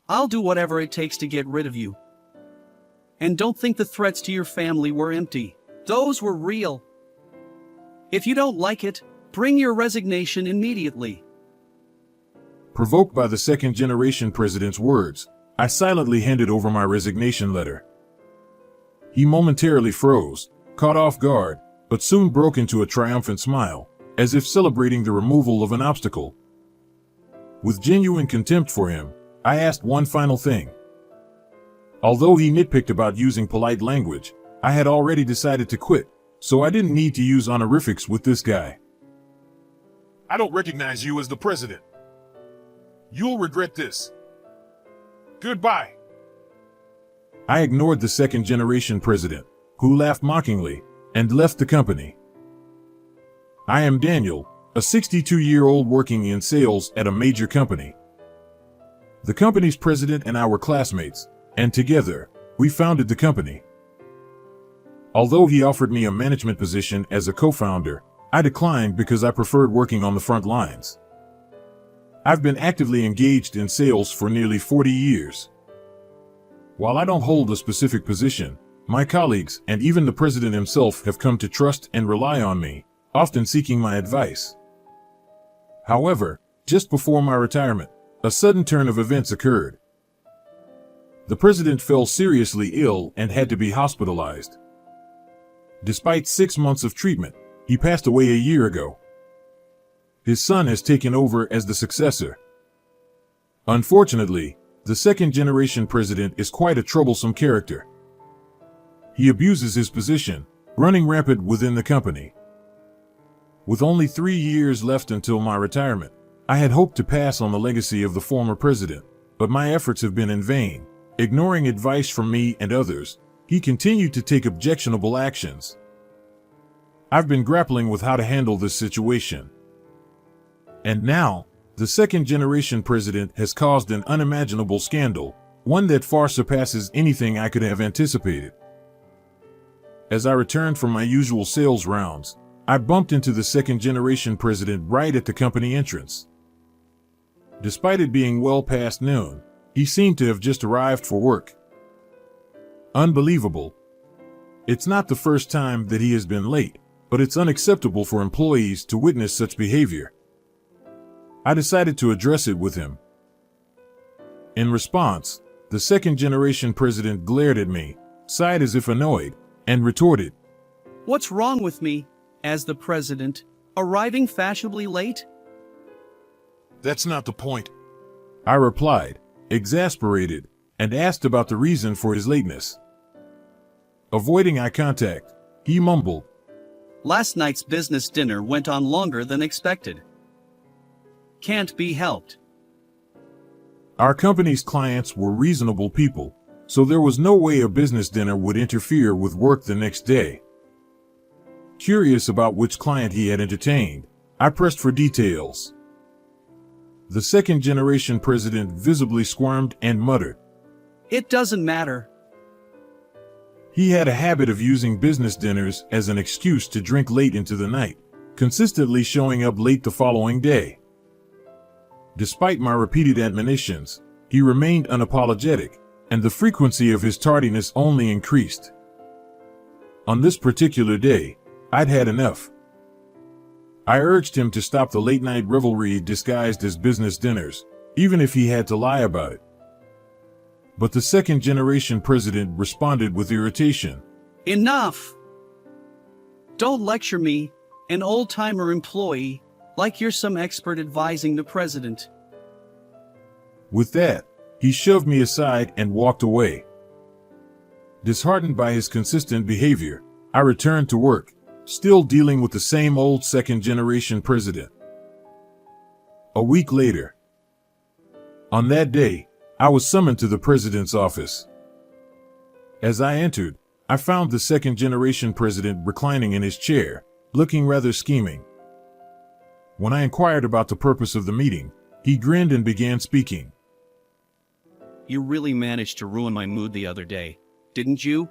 I'll do whatever it takes to get rid of you. And don't think the threats to your family were empty. Those were real. If you don't like it, bring your resignation immediately. Provoked by the second-generation president's words, I silently handed over my resignation letter. He momentarily froze, caught off guard, but soon broke into a triumphant smile, as if celebrating the removal of an obstacle. With genuine contempt for him, I asked one final thing. Although he nitpicked about using polite language, I had already decided to quit, so I didn't need to use honorifics with this guy. I don't recognize you as the president. You'll regret this. Goodbye. I ignored the second-generation president, who laughed mockingly, and left the company. I am Daniel, a 62-year-old working in sales at a major company. The company's president and I were classmates, and together, we founded the company. Although he offered me a management position as a co-founder, I declined because I preferred working on the front lines. I've been actively engaged in sales for nearly 40 years. While I don't hold a specific position, my colleagues and even the president himself have come to trust and rely on me, often seeking my advice. However, just before my retirement, a sudden turn of events occurred. The president fell seriously ill and had to be hospitalized. Despite 6 months of treatment, he passed away a year ago. His son has taken over as the successor. Unfortunately, the second-generation president is quite a troublesome character. He abuses his position, running rampant within the company. With only 3 years left until my retirement, I had hoped to pass on the legacy of the former president, but my efforts have been in vain. Ignoring advice from me and others, he continued to take objectionable actions. I've been grappling with how to handle this situation. And now, the second-generation president has caused an unimaginable scandal, one that far surpasses anything I could have anticipated. As I returned from my usual sales rounds, I bumped into the second-generation president right at the company entrance. Despite it being well past noon, he seemed to have just arrived for work. Unbelievable. It's not the first time that he has been late, but it's unacceptable for employees to witness such behavior. I decided to address it with him. In response, the second-generation president glared at me, sighed as if annoyed, and retorted, What's wrong with me, as the president, arriving fashionably late? That's not the point. I replied, exasperated, and asked about the reason for his lateness. Avoiding eye contact, he mumbled, Last night's business dinner went on longer than expected. Can't be helped. Our company's clients were reasonable people, so there was no way a business dinner would interfere with work the next day. Curious about which client he had entertained, I pressed for details. The second-generation president visibly squirmed and muttered, It doesn't matter. He had a habit of using business dinners as an excuse to drink late into the night, consistently showing up late the following day. Despite my repeated admonitions, he remained unapologetic, and the frequency of his tardiness only increased. On this particular day, I'd had enough. I urged him to stop the late-night revelry disguised as business dinners, even if he had to lie about it. But the second-generation president responded with irritation. Enough! Don't lecture me, an old-timer employee, like you're some expert advising the president. With that, he shoved me aside and walked away. Disheartened by his consistent behavior, I returned to work, still dealing with the same old second-generation president. A week later. On that day, I was summoned to the president's office. As I entered, I found the second-generation president reclining in his chair, looking rather scheming. When I inquired about the purpose of the meeting, he grinned and began speaking. You really managed to ruin my mood the other day, didn't you?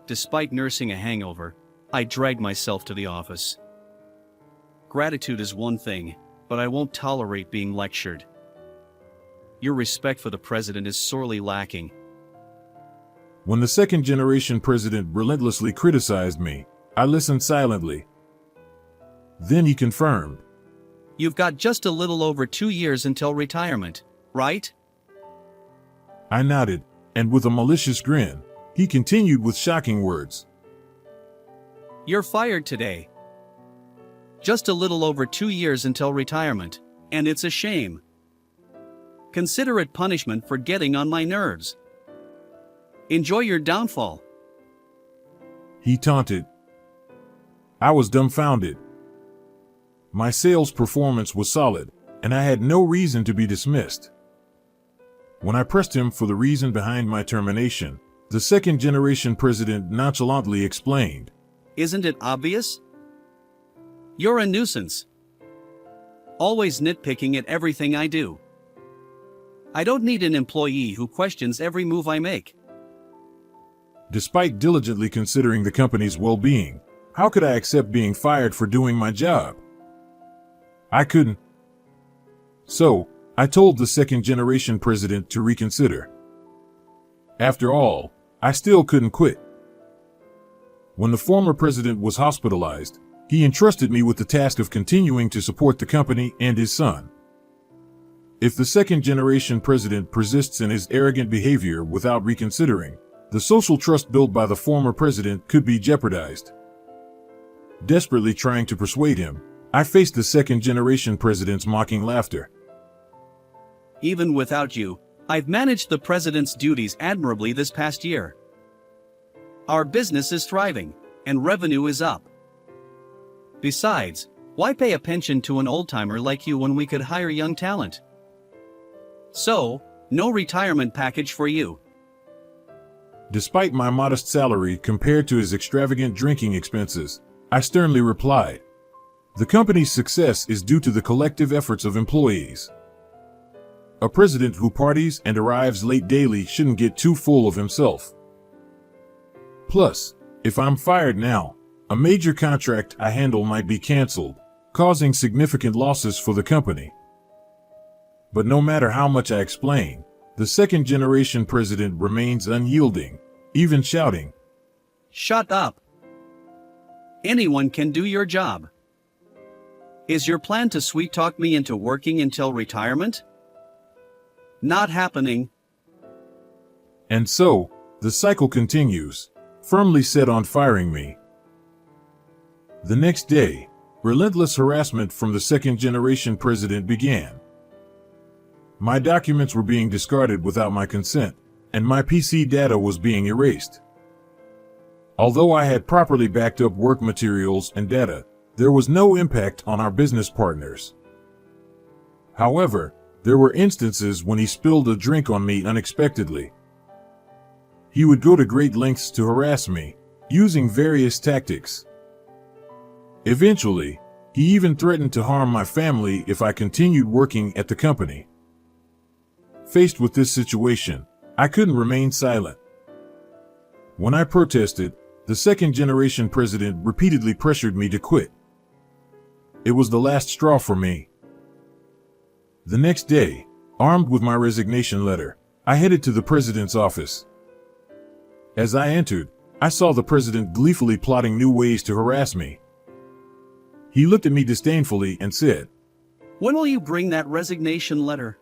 Despite nursing a hangover, I dragged myself to the office. Gratitude is one thing, but I won't tolerate being lectured. Your respect for the president is sorely lacking. When the second generation president relentlessly criticized me, I listened silently. Then he confirmed. You've got just a little over 2 years until retirement, right? I nodded, and with a malicious grin, he continued with shocking words. You're fired today. Just a little over 2 years until retirement, and it's a shame. Consider it punishment for getting on my nerves. Enjoy your downfall. He taunted. I was dumbfounded. My sales performance was solid, and I had no reason to be dismissed. When I pressed him for the reason behind my termination, the second generation president nonchalantly explained. Isn't it obvious? You're a nuisance. Always nitpicking at everything I do. I don't need an employee who questions every move I make. Despite diligently considering the company's well-being, how could I accept being fired for doing my job? I couldn't. So, I told the second generation president to reconsider. After all, I still couldn't quit. When the former president was hospitalized, he entrusted me with the task of continuing to support the company and his son. If the second generation president persists in his arrogant behavior without reconsidering, the social trust built by the former president could be jeopardized. Desperately trying to persuade him, I faced the second generation president's mocking laughter. Even without you, I've managed the president's duties admirably this past year. Our business is thriving, and revenue is up. Besides, why pay a pension to an old-timer like you when we could hire young talent? So, no retirement package for you. Despite my modest salary compared to his extravagant drinking expenses, I sternly replied, the company's success is due to the collective efforts of employees. A president who parties and arrives late daily shouldn't get too full of himself. Plus, if I'm fired now, a major contract I handle might be canceled, causing significant losses for the company. But no matter how much I explain, the second generation president remains unyielding, even shouting, Shut up. Anyone can do your job. Is your plan to sweet-talk me into working until retirement? Not happening. And so, the cycle continues, firmly set on firing me. The next day, relentless harassment from the second generation president began. My documents were being discarded without my consent, and my PC data was being erased. Although I had properly backed up work materials and data, there was no impact on our business partners. However, there were instances when he spilled a drink on me unexpectedly. He would go to great lengths to harass me, using various tactics. Eventually, he even threatened to harm my family if I continued working at the company. Faced with this situation, I couldn't remain silent. When I protested, the second generation president repeatedly pressured me to quit. It was the last straw for me. The next day, armed with my resignation letter, I headed to the president's office. As I entered, I saw the president gleefully plotting new ways to harass me. He looked at me disdainfully and said, When will you bring that resignation letter?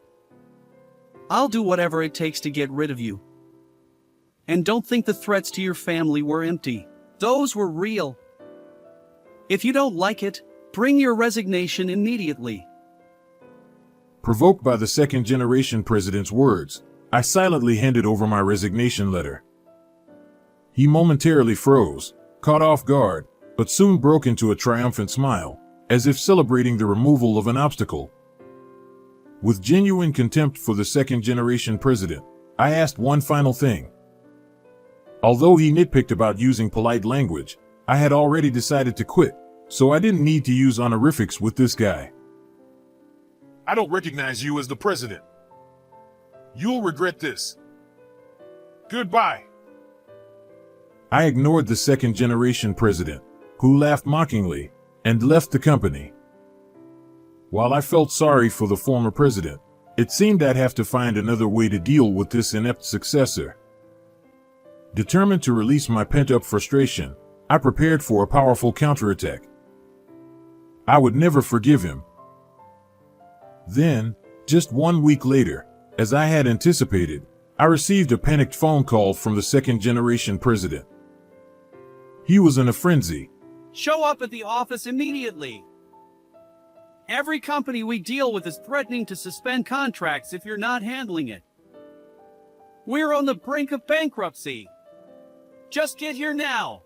I'll do whatever it takes to get rid of you. And don't think the threats to your family were empty. Those were real. If you don't like it, bring your resignation immediately. Provoked by the second generation president's words, I silently handed over my resignation letter. He momentarily froze, caught off guard, but soon broke into a triumphant smile, as if celebrating the removal of an obstacle. With genuine contempt for the second generation president, I asked one final thing. Although he nitpicked about using polite language, I had already decided to quit, so I didn't need to use honorifics with this guy. I don't recognize you as the president. You'll regret this. Goodbye. I ignored the second generation president, who laughed mockingly, and left the company. While I felt sorry for the former president, It seemed I'd have to find another way to deal with this inept successor. Determined to release my pent-up frustration, I prepared for a powerful counterattack. I would never forgive him. Then, just 1 week later, as I had anticipated, I received a panicked phone call from the second-generation president. He was in a frenzy. Show up at the office immediately. Every company we deal with is threatening to suspend contracts if you're not handling it. We're on the brink of bankruptcy. Just get here now.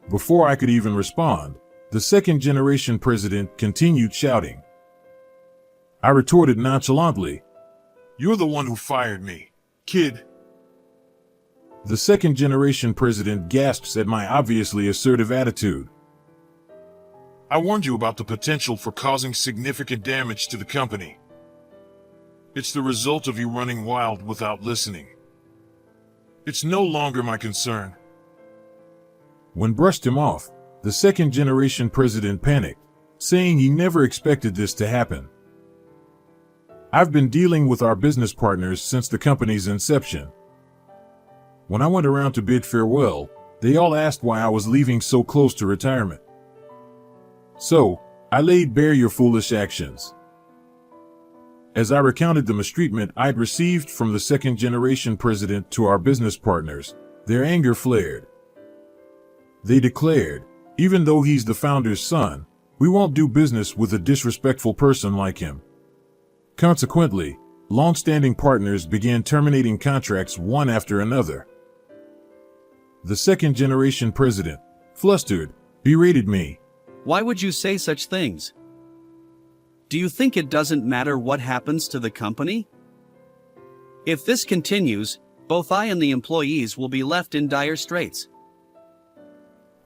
Before I could even respond, the second-generation president continued shouting. I retorted nonchalantly. You're the one who fired me, kid. The second-generation president gasps at my obviously assertive attitude. I warned you about the potential for causing significant damage to the company. It's the result of you running wild without listening. It's no longer my concern. When brushed him off, the second-generation president panicked, saying he never expected this to happen. I've been dealing with our business partners since the company's inception. When I went around to bid farewell, they all asked why I was leaving so close to retirement. So, I laid bare your foolish actions. As I recounted the mistreatment I'd received from the second-generation president to our business partners, their anger flared. They declared, even though he's the founder's son, we won't do business with a disrespectful person like him. Consequently, long-standing partners began terminating contracts one after another. The second-generation president, flustered, berated me. Why would you say such things? Do you think it doesn't matter what happens to the company? If this continues, both I and the employees will be left in dire straits.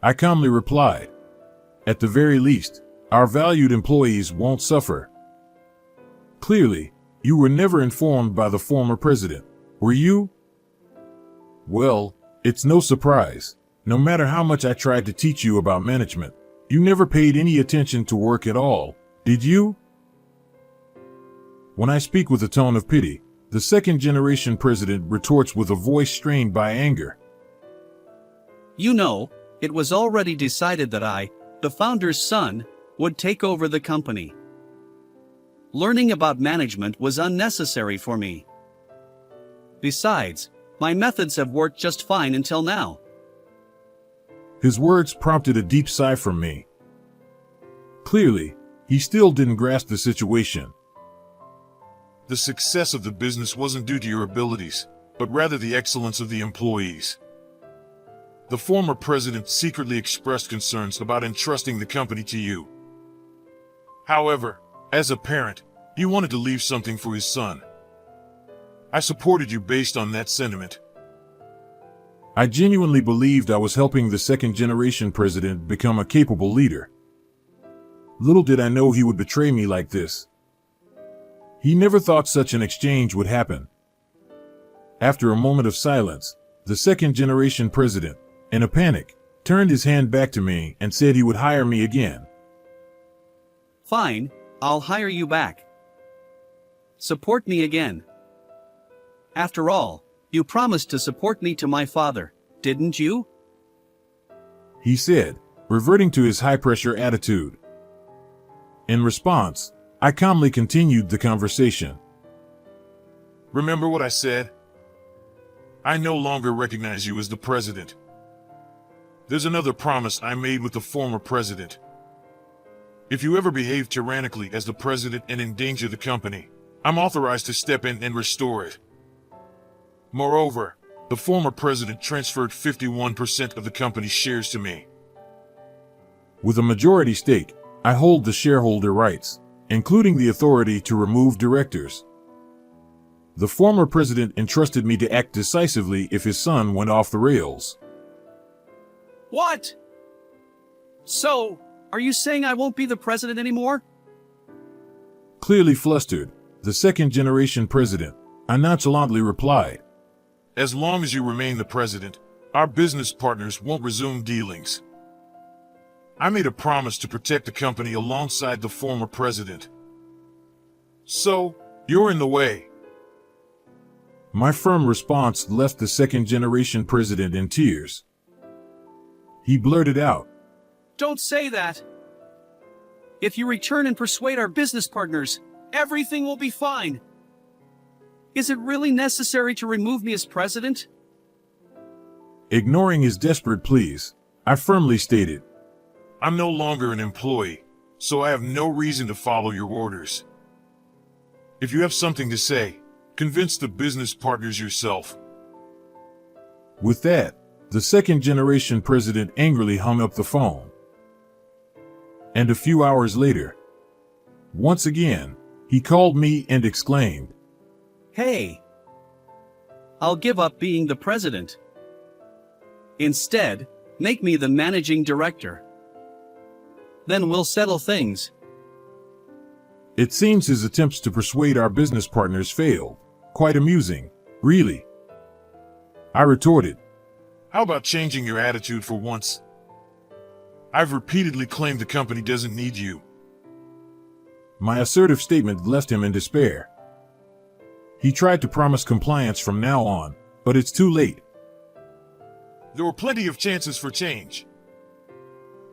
I calmly replied. At the very least, our valued employees won't suffer. Clearly, you were never informed by the former president, were you? Well, it's no surprise. No matter how much I tried to teach you about management, you never paid any attention to work at all, did you? When I speak with a tone of pity, the second-generation president retorts with a voice strained by anger. You know, it was already decided that I, the founder's son, would take over the company. Learning about management was unnecessary for me. Besides, my methods have worked just fine until now. His words prompted a deep sigh from me. Clearly, he still didn't grasp the situation. The success of the business wasn't due to your abilities, but rather the excellence of the employees. The former president secretly expressed concerns about entrusting the company to you. However, as a parent, he wanted to leave something for his son. I supported you based on that sentiment. I genuinely believed I was helping the second-generation president become a capable leader. Little did I know he would betray me like this. He never thought such an exchange would happen. After a moment of silence, the second-generation president, in a panic, turned his hand back to me and said he would hire me again. Fine, I'll hire you back. Support me again. After all, you promised to support me to my father, didn't you? He said, reverting to his high-pressure attitude. In response, I calmly continued the conversation. Remember what I said? I no longer recognize you as the president. There's another promise I made with the former president. If you ever behave tyrannically as the president and endanger the company, I'm authorized to step in and restore it. Moreover, the former president transferred 51% of the company's shares to me. With a majority stake, I hold the shareholder rights, including the authority to remove directors. The former president entrusted me to act decisively if his son went off the rails. What? So, are you saying I won't be the president anymore? Clearly flustered, the second-generation president, I nonchalantly replied. As long as you remain the president, our business partners won't resume dealings. I made a promise to protect the company alongside the former president. So, You're in the way. My firm response left the second-generation president in tears. He blurted out, Don't say that. If you return and persuade our business partners, everything will be fine. Is it really necessary to remove me as president? ignoring his desperate pleas, I firmly stated, I'm no longer an employee, so I have no reason to follow your orders. If you have something to say, convince the business partners yourself. With that, the second-generation president angrily hung up the phone. And a few hours later, once again, he called me and exclaimed, Hey, I'll give up being the president. Instead, make me the managing director. Then we'll settle things. It seems his attempts to persuade our business partners failed. Quite amusing, really. I retorted, How about changing your attitude for once? I've repeatedly claimed the company doesn't need you. My assertive statement left him in despair. He tried to promise compliance from now on, but it's too late. There were plenty of chances for change.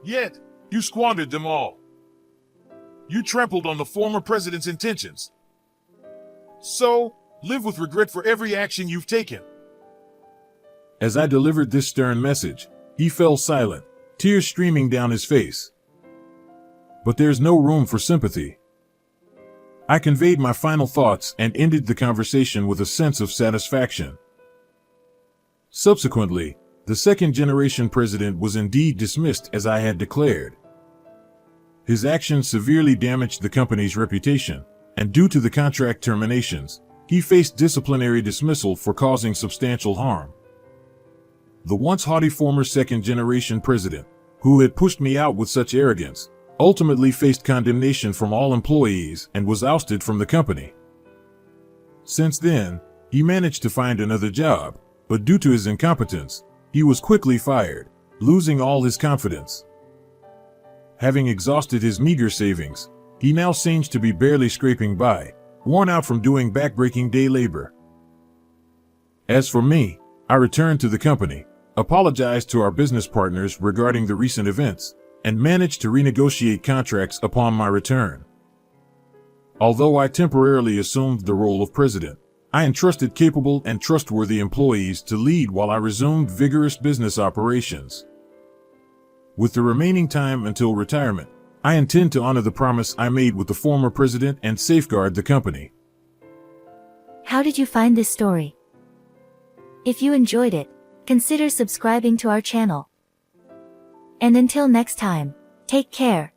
Yet, you squandered them all. You trampled on the former president's intentions. So, live with regret for every action you've taken. As I delivered this stern message, he fell silent, tears streaming down his face. But there's no room for sympathy. I conveyed my final thoughts and ended the conversation with a sense of satisfaction. Subsequently, the second-generation president was indeed dismissed as I had declared. His actions severely damaged the company's reputation, and due to the contract terminations, he faced disciplinary dismissal for causing substantial harm. The once haughty former second-generation president, who had pushed me out with such arrogance, ultimately faced condemnation from all employees and was ousted from the company. Since then, he managed to find another job, but due to his incompetence, he was quickly fired, losing all his confidence. Having exhausted his meager savings, he now seems to be barely scraping by, worn out from doing backbreaking day labor. As for me, I returned to the company, apologized to our business partners regarding the recent events, and managed to renegotiate contracts upon my return. Although I temporarily assumed the role of president, I entrusted capable and trustworthy employees to lead while I resumed vigorous business operations. With the remaining time until retirement, I intend to honor the promise I made with the former president and safeguard the company. How did you find this story? If you enjoyed it, consider subscribing to our channel. And until next time, take care.